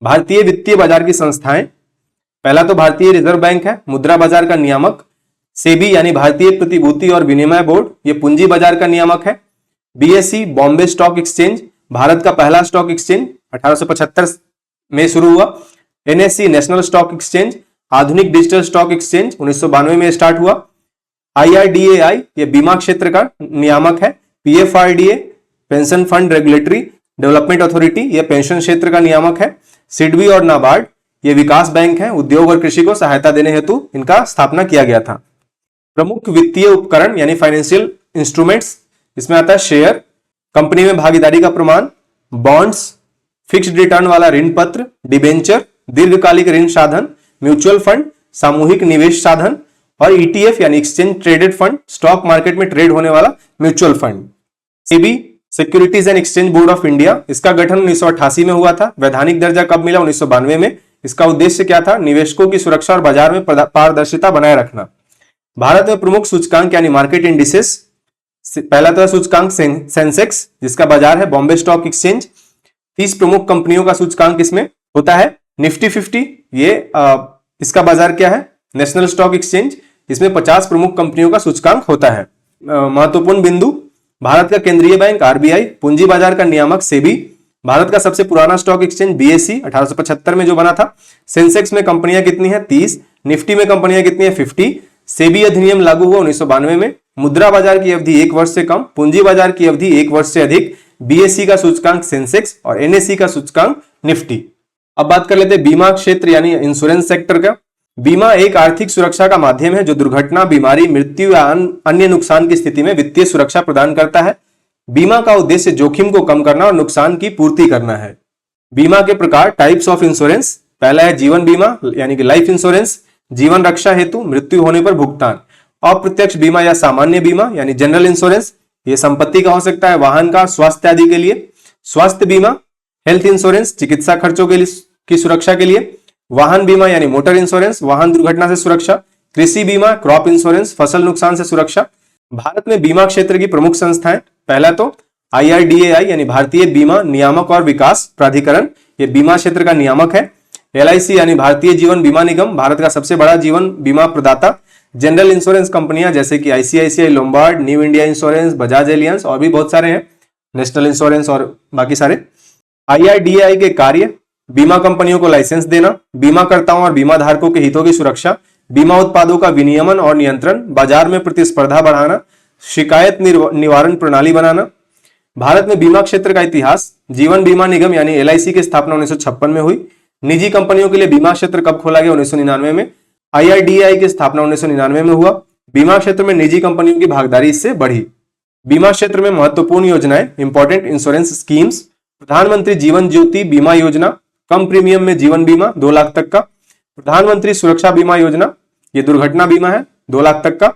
भारतीय वित्तीय बाजार की संस्थाएं, पहला तो भारतीय रिजर्व बैंक है, मुद्रा बाजार का नियामक। सेबी यानी भारतीय प्रतिभूति और विनिमय बोर्ड, ये पूंजी बाजार का नियामक है। BSE Bombay stock exchange, Bharat का पहला स्टॉक एक्सचेंज 1875 में शुरू हुआ। एनएससी नेशनल स्टॉक एक्सचेंज, आधुनिक डिजिटल स्टॉक एक्सचेंज 1992 में स्टार्ट हुआ। आईआरडीएआई ये बीमा क्षेत्र का नियामक है। PFRDA pension fund regulatory development authority, ये पेंशन क्षेत्र का नियामक है। सिडबी और नाबार्ड ये विकास बैंक है, उद्योग और कृषि को सहायता देने हेतु इनका स्थापना किया गया था। प्रमुख वित्तीय उपकरण यानी फाइनेंशियल इंस्ट्रूमेंट्स, इसमें आता है शेयर, कंपनी में भागीदारी का प्रमाण, बॉन्ड्स, फिक्स्ड रिटर्न वाला ऋण पत्र, डिबेंचर, दीर्घकालिक ऋण साधन, म्यूचुअल फंड, सामूहिक निवेश साधन और ईटीएफ यानी exchange traded fund, stock market में ट्रेड होने वाला mutual fund. SEBI securities and exchange board of India, इसका गठन 1988 में हुआ था। वैधानिक दर्जा कब मिला? 1992 में। इसका उद्देश्य क्या था? निवेशकों की सुरक्षा और बाजार में पारदर्शिता बनाए रखना। भारत में प्रमुख सूचकांक यानी मार्केट इंडिसेस, पहला तो सूचकांक सेंसेक्स, जिसका बाजार है बॉम्बे स्टॉक एक्सचेंज। 30 प्रमुख कंपनियों का सूचकांक इसमें होता है। निफ्टी 50 ये इसका बाजार क्या है? नेशनल स्टॉक एक्सचेंज, इसमें 50 प्रमुख कंपनियों का सूचकांक होता है। महत्वपूर्ण बिंदु, भारत का केंद्रीय बैंक आरबीआई, पूंजी बाजार का नियामक सेबी, भारत का सबसे पुराना स्टॉक एक्सचेंज बीएसई 1875 में जो बना था। सेंसेक्स में कंपनियां कितनी है? 30। निफ्टी में कंपनियां कितनी है? 50। सेबी अधिनियम लागू हुआ 1992 में। मुद्रा बाजार की अवधि 1 वर्ष से कम, पूंजी बाजार की अवधि 1 वर्ष से अधिक। बीएसई का सूचकांक सेंसेक्स और एनएसई का सूचकांक निफ्टी। अब बात कर लेते हैं बीमा क्षेत्र यानी इंश्योरेंस सेक्टर का। बीमा एक आर्थिक सुरक्षा का माध्यम है जो दुर्घटना, बीमारी, मृत्यु या अन्य नुकसान की स्थिति में वित्तीय सुरक्षा प्रदान करता है। बीमा का उद्देश्य जोखिम को कम करना और नुकसान की पूर्ति करना है। बीमा के प्रकार, टाइप्स ऑफ इंश्योरेंस, पहला है जीवन बीमा यानी कि लाइफ इंश्योरेंस, जीवन रक्षा हेतु, मृत्यु होने पर भुगतान। अप्रत्यक्ष बीमा या सामान्य बीमा यानी जनरल इंश्योरेंस, ये संपत्ति का हो सकता है, वाहन का, स्वास्थ्य आदि के लिए। स्वास्थ्य बीमा, हेल्थ इंश्योरेंस, चिकित्सा खर्चों के लिए की सुरक्षा के लिए। वाहन बीमा यानी मोटर इंश्योरेंस, वाहन दुर्घटना से सुरक्षा। कृषि बीमा, क्रॉप इंश्योरेंस, फसल नुकसान से सुरक्षा। भारत में बीमा क्षेत्र की प्रमुख संस्थाएं, पहला तो आईआरडीएआई यानी भारतीय बीमा नियामक और विकास प्राधिकरण, ये बीमा क्षेत्र का नियामक है। एलआईसी यानी भारतीय जीवन बीमा निगम, भारत का सबसे बड़ा जीवन बीमा प्रदाता। जनरल इंश्योरेंस कंपनियां जैसे कि ICICI Lombard, new India insurance, Bajaj aliens और भी बहुत सारे हैं, नेशनल इंश्योरेंस और बाकी सारे। IRDAI के कार्य: बीमा कंपनियों को लाइसेंस देना, बीमाकर्ताओं और बीमा धारकों के हितों की सुरक्षा, बीमा उत्पादों का विनियमन और नियंत्रण, बाजार में प्रतिस्पर्धा बढ़ाना, शिकायत निवारण प्रणाली बनाना। भारत में बीमा क्षेत्र का इतिहास: जीवन बीमा निगम यानी LIC की स्थापना 1956 में हुई। निजी कंपनियों के लिए बीमा क्षेत्र कब खोला गया? 1999 में। IRDAI की स्थापना 1999 में हुआ। बीमा क्षेत्र में निजी कंपनियों की भागीदारी इससे बढ़ी। बीमा क्षेत्र में महत्वपूर्ण योजनाएं: इंपॉर्टेंट इंश्योरेंस स्कीम्स, प्रधानमंत्री जीवन ज्योति बीमा योजना, कम प्रीमियम में जीवन बीमा 2 लाख तक का। प्रधानमंत्री सुरक्षा बीमा योजना, ये दुर्घटना बीमा है 2 लाख तक का।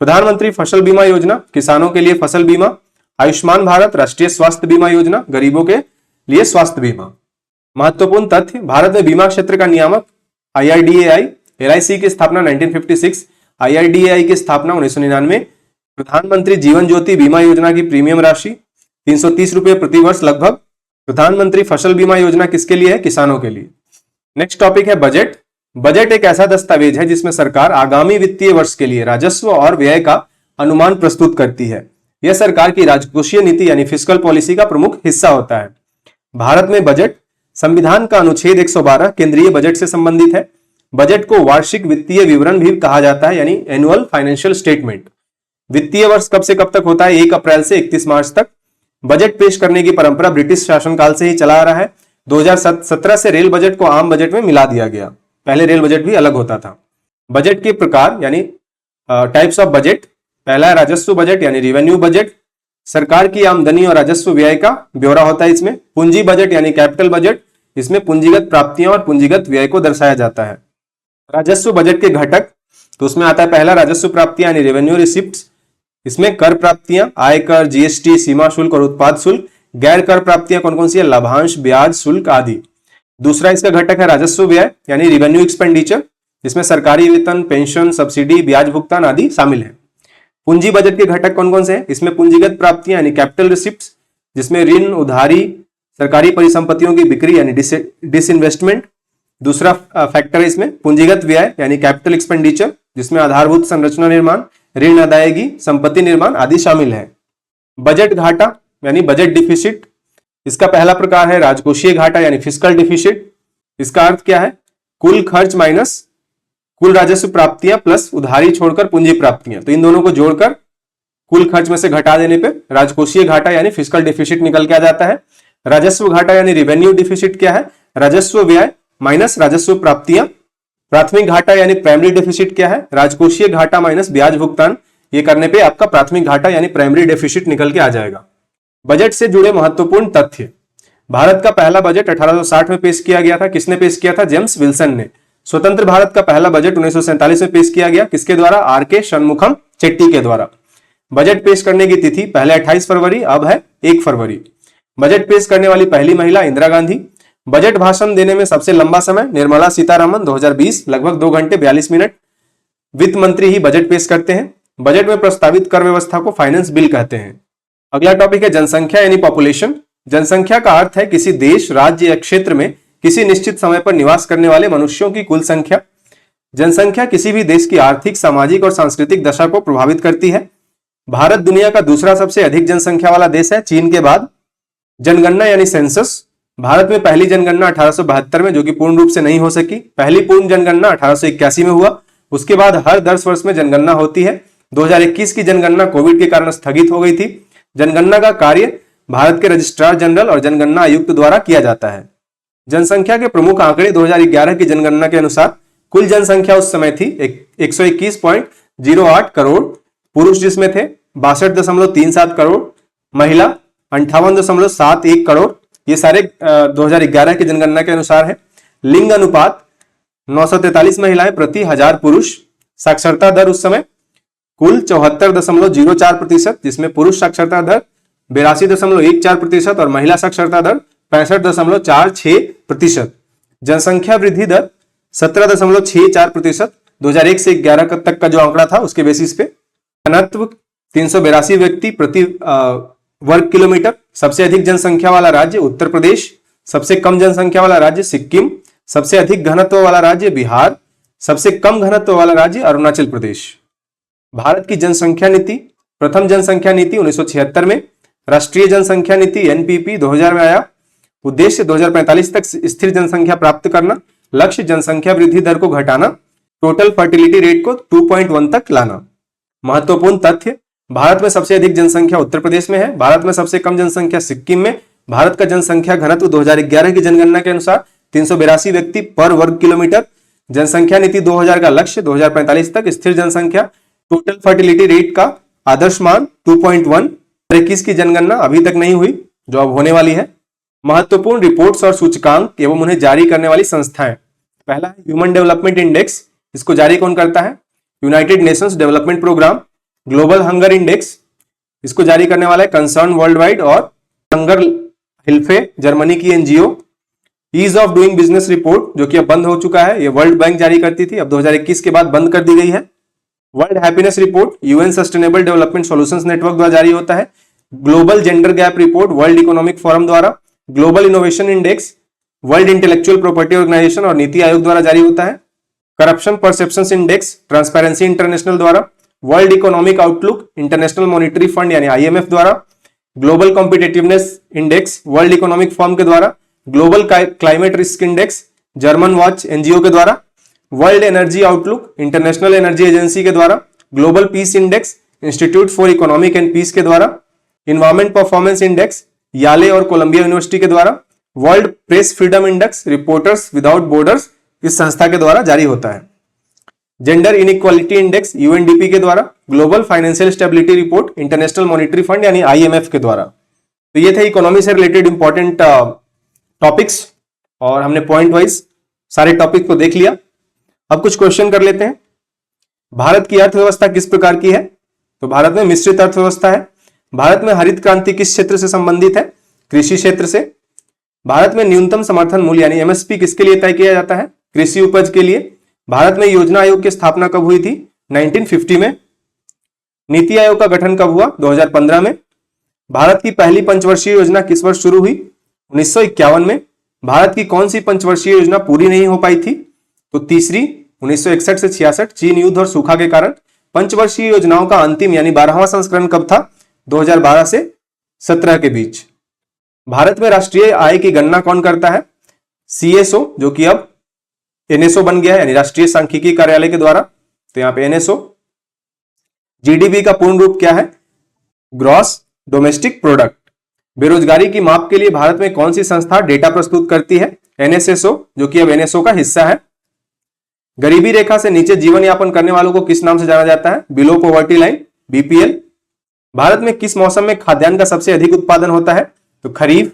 प्रधानमंत्री फसल बीमा योजना, किसानों के लिए फसल बीमा। आयुष्मान भारत राष्ट्रीय स्वास्थ्य बीमा योजना, गरीबों के लिए स्वास्थ्य बीमा। महत्वपूर्ण तथ्य: भारत में बीमा क्षेत्र का नियामक IRDAI, LIC की स्थापना 1956, IRDAI की स्थापना 1999। प्रधानमंत्री जीवन ज्योति बीमा योजना की प्रीमियम राशि 330 रुपए प्रति वर्ष लगभग। प्रधानमंत्री फसल बीमा योजना किसके लिए है? किसानों के लिए। नेक्स्ट टॉपिक है बजट। बजट एक ऐसा दस्तावेज है जिसमें सरकार आगामी वित्तीय वर्ष के लिए राजस्व और व्यय का अनुमान प्रस्तुत करती है। यह सरकार की राजकोषीय नीति यानी फिस्कल पॉलिसी का प्रमुख हिस्सा होता है। भारत में बजट संविधान का अनुच्छेद 112 केंद्रीय बजट से संबंधित है। बजट को वार्षिक वित्तीय विवरण भी कहा जाता है यानी एनुअल फाइनेंशियल स्टेटमेंट। वित्तीय वर्ष कब से कब तक होता है? 1 अप्रैल से 31 मार्च तक। बजट पेश करने की परंपरा ब्रिटिश शासनकाल से ही चला आ रहा है। 2017 से रेल बजट को आम बजट में मिला दिया गया। पहले रेल बजट भी अलग होता था। बजट के प्रकार यानी टाइप्स ऑफ बजट: पहला है राजस्व बजट यानी रिवेन्यू बजट, सरकार की आमदनी और राजस्व व्यय का ब्यौरा होता है इसमें। पूंजी बजट यानी कैपिटल बजट, इसमें पूंजीगत प्राप्तियां और पूंजीगत व्यय को दर्शाया जाता है। राजस्व बजट के घटक, तो उसमें आता है पहला राजस्व प्राप्तियां यानी रेवेन्यू रिसिप्ट्स, इसमें कर प्राप्तियां, आयकर, GST, सीमा शुल्क और उत्पाद शुल्क। गैर कर प्राप्तियां कौन कौन सी है? लाभांश, ब्याज, शुल्क आदि। दूसरा इसका घटक है राजस्व व्यय यानी रिवेन्यू एक्सपेंडिचर, जिसमें सरकारी वेतन, पेंशन, सब्सिडी, ब्याज भुगतान आदि शामिल है। पूंजी बजट के घटक कौन कौन से हैं? इसमें पूंजीगत प्राप्तियां यानी कैपिटल रिसिप्ट्स, जिसमें ऋण, उधारी, सरकारी परिसंपत्तियों की बिक्री यानी डिसइन्वेस्टमेंट। दूसरा फैक्टर है इसमें पूंजीगत व्यय यानी कैपिटल एक्सपेंडिचर, जिसमें आधारभूत संरचना निर्माण, ऋण अदायगी, संपत्ति निर्माण आदि शामिल है। बजट घाटा यानी बजट डिफिसिट, इसका पहला प्रकार है राजकोषीय घाटा यानी फिस्कल डिफिसिट। इसका अर्थ क्या है? कुल खर्च माइनस कुल राजस्व प्राप्तियां प्लस उधारी छोड़कर पूंजी प्राप्तियां, तो इन दोनों को जोड़कर कुल खर्च में से घटा देने पे राजकोषीय घाटा यानी फिस्कल डिफिसिट निकल के आ जाता है। राजस्व घाटा यानी रेवेन्यू डिफिसिट क्या है? राजस्व व्यय माइनस राजस्व प्राप्तियां। प्राथमिक घाटा यानी प्राइमरी डिफिसिट क्या है? राजकोषीय घाटा माइनस ब्याज भुगतान। ये करने पे आपका प्राथमिक घाटा यानी प्राइमरी डेफिसिट निकल के आ जाएगा। बजट से जुड़े महत्वपूर्ण तथ्य: भारत का पहला बजट 1860 में पेश किया गया था। किसने पेश किया था? जेम्स विल्सन ने। स्वतंत्र भारत का पहला बजट 1947 में पेश किया गया। किसके द्वारा? RK षणमुखम चेट्टी के द्वारा। बजट पेश करने की तिथि पहले 28 फरवरी, अब है 1 फरवरी। बजट पेश करने वाली पहली महिला इंदिरा गांधी। बजट भाषण देने में सबसे लंबा समय निर्मला सीतारमन 2020, लगभग 2 घंटे 42 मिनट। वित्त मंत्री ही बजट पेश करते हैं। बजट में प्रस्तावित कर व्यवस्था को फाइनेंस बिल कहते हैं। अगला टॉपिक है जनसंख्या यानी पॉपुलेशन। जनसंख्या का अर्थ है किसी देश, राज्य या क्षेत्र में किसी निश्चित समय पर निवास करने वाले मनुष्यों की कुल संख्या। जनसंख्या किसी भी देश की आर्थिक, सामाजिक और सांस्कृतिक दशा को प्रभावित करती है। भारत दुनिया का दूसरा सबसे अधिक जनसंख्या वाला देश है, चीन के बाद। जनगणना यानी सेंसस। भारत में पहली जनगणना 1872 में, जो कि पूर्ण रूप से नहीं हो सकी। पहली पूर्ण जनगणना 1881 में हुआ। उसके बाद हर 10 वर्ष में जनगणना होती है। 2021 की जनगणना कोविड के कारण स्थगित हो गई थी। जनगणना का कार्य भारत के रजिस्ट्रार जनरल और जनगणना आयुक्त द्वारा किया जाता है। जनसंख्या के प्रमुख आंकड़े 2011 की जनगणना के अनुसार कुल जनसंख्या उस समय थी 121.08 करोड़। पुरुष जिसमें थे 62.37 करोड़, महिला 58.71 करोड़। ये सारे 2011 की जनगणना के अनुसार है। लिंग अनुपात 943 महिलाएं प्रति 1000 पुरुष। साक्षरता दर उस समय कुल 74.04%, जिसमें पुरुष साक्षरता दर 82.14% और महिला साक्षरता दर 65.46%। जनसंख्या वृद्धि दर 17.64%। 2001 से 11 तक का जो आंकड़ा था उसके बेसिस पे। घनत्व 382 व्यक्ति प्रति वर्ग किलोमीटर। सबसे अधिक जनसंख्या वाला राज्य उत्तर प्रदेश, सबसे कम जनसंख्या वाला राज्य सिक्किम, सबसे अधिक घनत्व वाला राज्य बिहार, सबसे कम घनत्व वाला राज्य अरुणाचल प्रदेश। भारत की जनसंख्या नीति, प्रथम जनसंख्या नीति 1976 में, राष्ट्रीय जनसंख्या नीति NPP 2000 में आया। उद्देश्य 2045 तक स्थिर जनसंख्या प्राप्त करना, लक्ष्य जनसंख्या वृद्धि दर को घटाना, टोटल फर्टिलिटी रेट को 2.1 तक लाना। महत्वपूर्ण तथ्य, भारत में सबसे अधिक जनसंख्या उत्तर प्रदेश में है, भारत में सबसे कम जनसंख्या सिक्किम में। भारत का जनसंख्या घनत्व 2011 की जनगणना के अनुसार 382 व्यक्ति पर वर्ग किलोमीटर। जनसंख्या नीति 2000 का लक्ष्य 2045 तक स्थिर जनसंख्या। टोटल फर्टिलिटी रेट का आदर्श मान 2.1। 21 की जनगणना अभी तक नहीं हुई, जो अब होने वाली है। महत्वपूर्ण रिपोर्ट्स और सूचकांक एवं उन्हें जारी करने वाली संस्थाएं। पहला है ह्यूमन डेवलपमेंट इंडेक्स, इसको जारी कौन करता है? United Nations Development Programme. Global hunger index, इसको जारी करने वाला है कंसर्न वर्ल्ड वाइड और हंगर हिल्फे, जर्मनी की NGO. Ease of doing business report, जो कि अब बंद हो चुका है, ये वर्ल्ड बैंक जारी करती थी, अब 2021 के बाद बंद कर दी गई है। World happiness report UN sustainable development solutions network द्वारा जारी होता है। Global gender gap report world economic forum द्वारा। Global innovation index world intellectual property organization और नीति आयोग द्वारा जारी होता है। Corruption perception index transparency international द्वारा। World economic outlook international monetary fund यानी आईएमएफ द्वारा। Global competitiveness index world economic forum के द्वारा। Global climate risk index German watch NGO के द्वारा। World Energy Outlook International Energy Agency के द्वारा। Global Peace Index Institute for Economics and Peace के द्वारा। इन्वायरमेंट परफॉर्मेंस इंडेक्स याले और Columbia University के द्वारा। World Press Freedom Index Reporters Without Borders इस संस्था के द्वारा जारी होता है। जेंडर इनइक्वालिटी इंडेक्स यूएनडीपी के द्वारा। Global financial stability report international monetary fund यानी आईएमएफ के द्वारा। तो ये थे इकोनॉमी से रिलेटेड इंपॉर्टेंट टॉपिक्स और हमने पॉइंट वाइज सारे टॉपिक को देख लिया। अब कुछ क्वेश्चन कर लेते हैं। भारत की अर्थव्यवस्था किस प्रकार की है? तो भारत में मिश्रित अर्थव्यवस्था है। भारत में हरित क्रांति किस क्षेत्र से संबंधित है? कृषि क्षेत्र से। भारत में न्यूनतम समर्थन मूल्य यानी एमएसपी किसके लिए तय किया जाता है? कृषि उपज के लिए। भारत में योजना आयोग की स्थापना कब हुई थी? 1950 में। नीति आयोग का गठन कब हुआ? 2015 में। भारत की पहली पंचवर्षीय योजना किस वर्ष शुरू हुई? 1951 में। भारत की कौन सी पंचवर्षीय योजना पूरी नहीं हो पाई थी? तो तीसरी 1961 से 66 चीन युद्ध और सूखा के कारण। पंचवर्षीय योजनाओं का अंतिम यानी 12वां संस्करण कब था? 2012 से 17 के बीच। भारत में राष्ट्रीय आय की गणना कौन करता है? सीएसओ, जो कि अब एनएसओ बन गया है यानी राष्ट्रीय सांख्यिकी कार्यालय के द्वारा। तो यहां पे एनएसओ। जीडीपी का पूर्ण रूप क्या है? Gross domestic product. बेरोजगारी की माप के लिए भारत में कौन सी संस्था डेटा प्रस्तुत करती है? एनएसएसओ, जो कि अब एनएसओ का हिस्सा है। गरीबी रेखा से नीचे जीवन यापन करने वालों को किस नाम से जाना जाता है? Below poverty line, BPL. Bharat में किस मौसम में खाद्यान्न का सबसे अधिक उत्पादन होता है? तो खरीफ।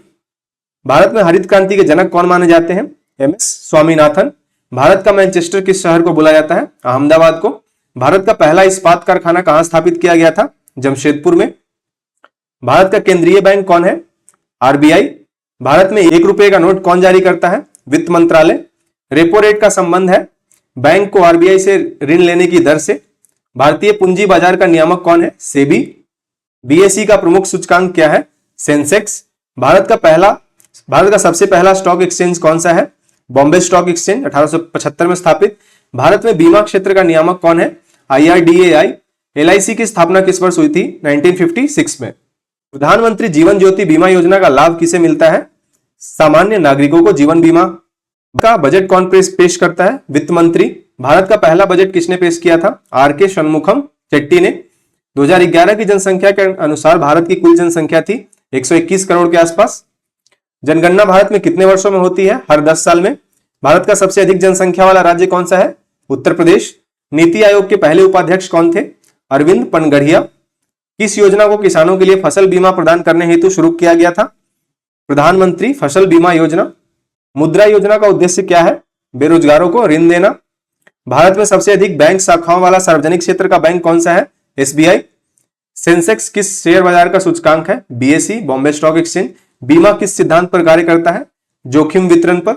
भारत में हरित क्रांति के जनक कौन माने जाते हैं? एमएस स्वामीनाथन। भारत का मैनचेस्टर किस शहर को बोला जाता है? अहमदाबाद को। भारत का पहला इस्पात कारखाना कहां स्थापित किया गया था? जमशेदपुर में। भारत का केंद्रीय बैंक कौन है? आरबीआई। भारत में 1 रुपए का नोट कौन जारी करता है? वित्त मंत्रालय। रेपो रेट का संबंध है बैंक को आरबीआई से ऋण लेने की दर से। भारतीय पूंजी बाजार का नियामक कौन है? सेबी। बीएसई का प्रमुख सूचकांक क्या है? सेंसेक्स। भारत का सबसे पहला स्टॉक एक्सचेंज कौन सा है? बॉम्बे स्टॉक एक्सचेंज 1875 में स्थापित। भारत में बीमा क्षेत्र का नियामक कौन है? IRDAI। LIC की स्थापना किस वर्ष हुई थी? 1956 में। प्रधानमंत्री जीवन ज्योति बीमा योजना का लाभ किसे मिलता है? सामान्य नागरिकों को जीवन बीमा का बजट कौन पेश करता है? वित्त मंत्री। भारत का पहला बजट किसने पेश किया था? RK षणमुखम चेट्टी ने। 2011 की जनसंख्या के अनुसार भारत की कुल जनसंख्या थी 121 करोड़ के आसपास। जनगणना भारत में कितने वर्षों में होती है? हर 10 साल में। भारत का सबसे अधिक जनसंख्या वाला राज्य कौन सा है? उत्तर प्रदेश। नीति आयोग के पहले उपाध्यक्ष कौन थे? अरविंद पनगढ़िया। किस योजना को किसानों के लिए फसल बीमा प्रदान करने हेतु शुरू किया गया था? प्रधानमंत्री फसल बीमा योजना। मुद्रा योजना का उद्देश्य क्या है? बेरोजगारों को ऋण देना। भारत में सबसे अधिक बैंक शाखाओं वाला सार्वजनिक क्षेत्र का बैंक कौन सा है? SBI। सेंसेक्स किस शेयर बाजार का सूचकांक है? BSE, Bombay stock exchange. बीमा किस सिद्धांत पर कार्य करता है? जोखिम वितरण पर।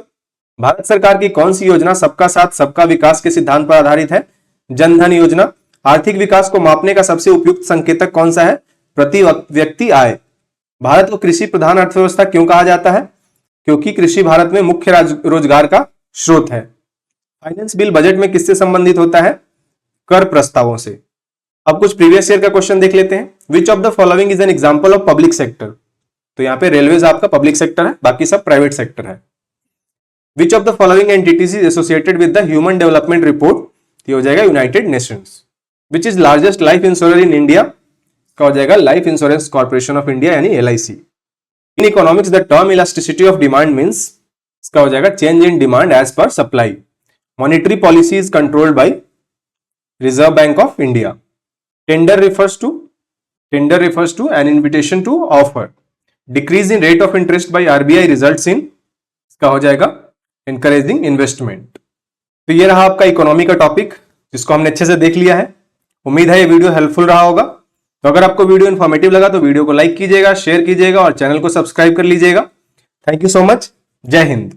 भारत सरकार की कौन सी योजना सबका साथ सबका विकास के सिद्धांत पर आधारित है? जन धन योजना। आर्थिक विकास को मापने का सबसे उपयुक्त संकेतक कौन सा है? प्रति व्यक्ति आय। भारत को कृषि प्रधान अर्थव्यवस्था क्यों कहा जाता है? क्योंकि कृषि भारत में मुख्य रोजगार का स्रोत है। फाइनेंस बिल बजट में किससे संबंधित होता है? कर प्रस्तावों से। अब कुछ प्रीवियस ईयर का क्वेश्चन देख लेते हैं। विच of the following is an example of public sector? तो यहाँ पे रेलवेज आपका पब्लिक सेक्टर है, बाकी सब प्राइवेट सेक्टर है। Which of the following entities is associated with the human development report, ये हो जाएगा United Nations. Which is largest life insurer in India, का हो जाएगा Life Insurance Corporation of India यानी LIC। In economics the term elasticity of demand means, इसका हो जाएगा change in demand as per supply. Monetary policy is controlled by Reserve Bank of India. Tender refers to an invitation to offer. Decrease in rate of interest by RBI results in, इसका हो जाएगा encouraging investment। तो ये रहा आपका economy का topic, जिसको हमने अच्छे से देख लिया है। उम्मीद है ये वीडियो हेल्पफुल रहा होगा। तो अगर आपको वीडियो इन्फॉर्मेटिव लगा तो वीडियो को लाइक कीजिएगा, शेयर कीजिएगा और चैनल को सब्सक्राइब कर लीजिएगा। Thank you so much. जय हिंद।